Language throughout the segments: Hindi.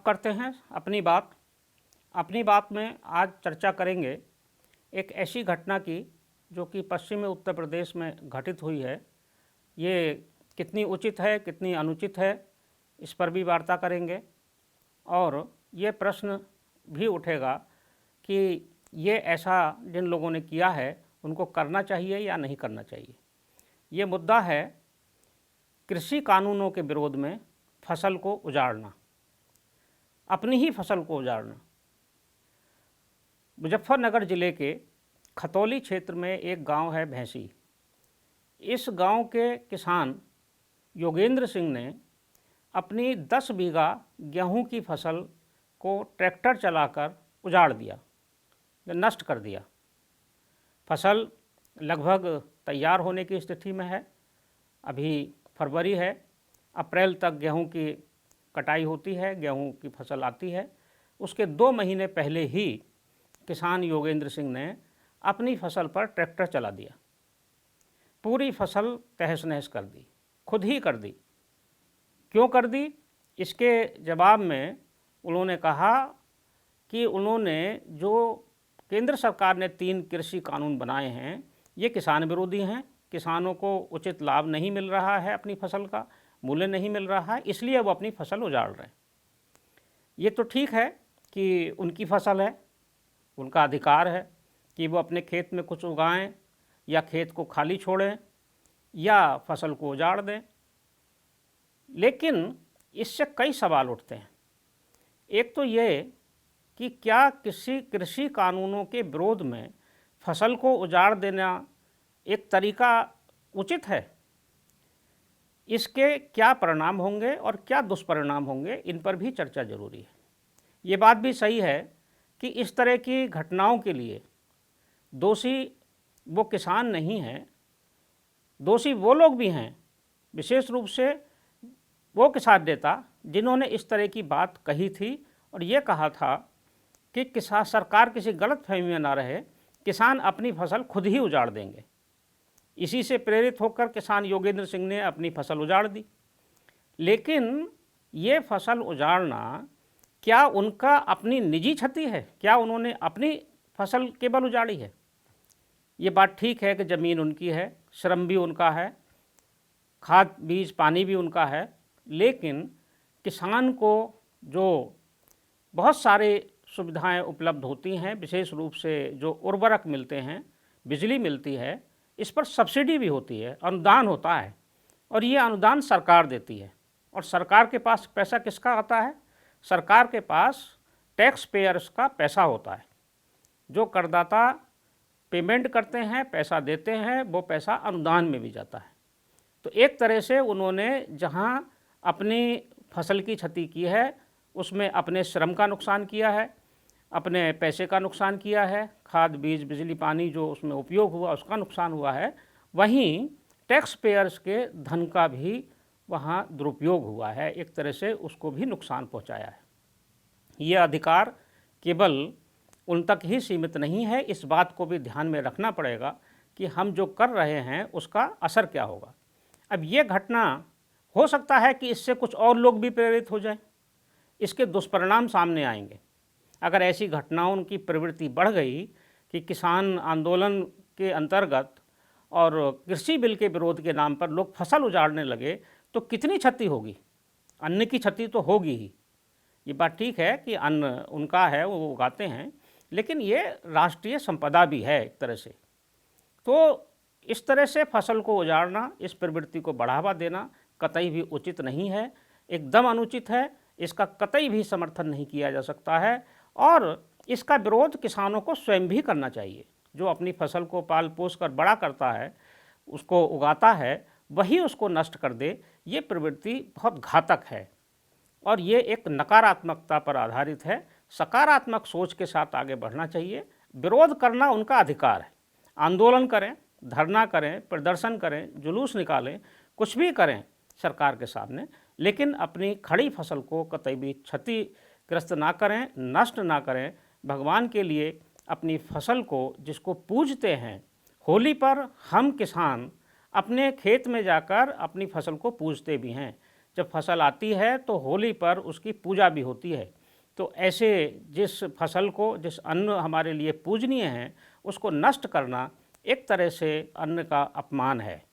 करते हैं अपनी बात में आज चर्चा करेंगे एक ऐसी घटना की जो कि पश्चिमी उत्तर प्रदेश में घटित हुई है। ये कितनी उचित है, कितनी अनुचित है, इस पर भी वार्ता करेंगे। और ये प्रश्न भी उठेगा कि ये ऐसा जिन लोगों ने किया है उनको करना चाहिए या नहीं करना चाहिए। ये मुद्दा है कृषि कानूनों के विरोध में फसल को उजाड़ना, अपनी ही फसल को उजाड़ना। मुजफ्फरनगर ज़िले के खतौली क्षेत्र में एक गांव है भैंसी। इस गांव के किसान योगेंद्र सिंह ने अपनी 10 बीघा गेहूं की फसल को ट्रैक्टर चलाकर उजाड़ दिया, नष्ट कर दिया। फसल लगभग तैयार होने की स्थिति में है। अभी फरवरी है, अप्रैल तक गेहूं की कटाई होती है, गेहूं की फसल आती है। उसके 2 महीने पहले ही किसान योगेंद्र सिंह ने अपनी फसल पर ट्रैक्टर चला दिया, पूरी फसल तहस नहस कर दी, खुद ही कर दी। क्यों कर दी? इसके जवाब में उन्होंने कहा कि उन्होंने जो केंद्र सरकार ने 3 कृषि कानून बनाए हैं ये किसान विरोधी हैं। किसानों को उचित लाभ नहीं मिल रहा है, अपनी फसल का मूल्य नहीं मिल रहा है, इसलिए वो अपनी फसल उजाड़ रहे हैं। ये तो ठीक है कि उनकी फसल है, उनका अधिकार है कि वो अपने खेत में कुछ उगाएं या खेत को खाली छोड़ें या फसल को उजाड़ दें। लेकिन इससे कई सवाल उठते हैं। एक तो ये कि क्या किसी कृषि कानूनों के विरोध में फसल को उजाड़ देना एक तरीका उचित है? इसके क्या परिणाम होंगे और क्या दुष्परिणाम होंगे, इन पर भी चर्चा जरूरी है। ये बात भी सही है कि इस तरह की घटनाओं के लिए दोषी वो किसान नहीं हैं, दोषी वो लोग भी हैं, विशेष रूप से वो किसान नेता जिन्होंने इस तरह की बात कही थी और ये कहा था कि किसान सरकार किसी गलत फहमी में ना रहे, किसान अपनी फसल खुद ही उजाड़ देंगे। इसी से प्रेरित होकर किसान योगेंद्र सिंह ने अपनी फसल उजाड़ दी। लेकिन ये फसल उजाड़ना क्या उनका अपनी निजी क्षति है? क्या उन्होंने अपनी फसल केवल उजाड़ी है? ये बात ठीक है कि ज़मीन उनकी है, श्रम भी उनका है, खाद बीज पानी भी उनका है, लेकिन किसान को जो बहुत सारे सुविधाएं उपलब्ध होती हैं, विशेष रूप से जो उर्वरक मिलते हैं, बिजली मिलती है, इस पर सब्सिडी भी होती है, अनुदान होता है, और ये अनुदान सरकार देती है। और सरकार के पास पैसा किसका आता है? सरकार के पास टैक्स पेयर्स का पैसा होता है। जो करदाता पेमेंट करते हैं, पैसा देते हैं, वो पैसा अनुदान में भी जाता है। तो एक तरह से उन्होंने जहाँ अपनी फसल की क्षति की है उसमें अपने श्रम का नुकसान किया है, अपने पैसे का नुकसान किया है, खाद बीज बिजली पानी जो उसमें उपयोग हुआ उसका नुकसान हुआ है, वहीं टैक्स पेयर्स के धन का भी वहाँ दुरुपयोग हुआ है, एक तरह से उसको भी नुकसान पहुँचाया है। ये अधिकार केवल उन तक ही सीमित नहीं है, इस बात को भी ध्यान में रखना पड़ेगा कि हम जो कर रहे हैं उसका असर क्या होगा। अब ये घटना हो सकता है कि इससे कुछ और लोग भी प्रेरित हो जाएं, इसके दुष्परिणाम सामने आएंगे। अगर ऐसी घटनाओं की प्रवृत्ति बढ़ गई कि किसान आंदोलन के अंतर्गत और कृषि बिल के विरोध के नाम पर लोग फसल उजाड़ने लगे तो कितनी क्षति होगी? अन्न की क्षति तो होगी ही। ये बात ठीक है कि अन्न उनका है, वो उगाते हैं, लेकिन ये राष्ट्रीय संपदा भी है एक तरह से। तो इस तरह से फसल को उजाड़ना, इस प्रवृत्ति को बढ़ावा देना कतई भी उचित नहीं है, एकदम अनुचित है। इसका कतई भी समर्थन नहीं किया जा सकता है और इसका विरोध किसानों को स्वयं भी करना चाहिए। जो अपनी फसल को पाल पोस कर बड़ा करता है, उसको उगाता है, वही उसको नष्ट कर दे, ये प्रवृत्ति बहुत घातक है और ये एक नकारात्मकता पर आधारित है। सकारात्मक सोच के साथ आगे बढ़ना चाहिए। विरोध करना उनका अधिकार है, आंदोलन करें, धरना करें, प्रदर्शन करें, जुलूस निकालें, कुछ भी करें सरकार के सामने, लेकिन अपनी खड़ी फसल को कतई भी क्षतिग्रस्त ना करें, नष्ट ना करें। भगवान के लिए अपनी फसल को जिसको पूजते हैं, होली पर हम किसान अपने खेत में जाकर अपनी फसल को पूजते भी हैं। जब फसल आती है तो होली पर उसकी पूजा भी होती है। तो ऐसे जिस फसल को, जिस अन्न हमारे लिए पूजनीय है, उसको नष्ट करना एक तरह से अन्न का अपमान है।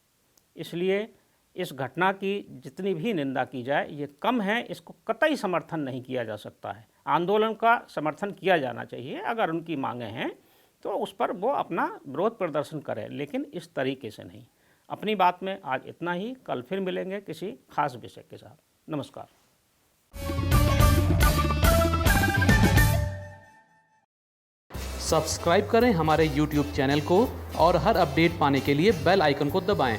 इसलिए इस घटना की जितनी भी निंदा की जाए ये कम है, इसको कतई समर्थन नहीं किया जा सकता है। आंदोलन का समर्थन किया जाना चाहिए, अगर उनकी मांगें हैं तो उस पर वो अपना विरोध प्रदर्शन करें, लेकिन इस तरीके से नहीं। अपनी बात में आज इतना ही, कल फिर मिलेंगे किसी खास विषय के साथ। नमस्कार। सब्सक्राइब करें हमारे YouTube चैनल को और हर अपडेट पाने के लिए बेल आइकन को दबाएं।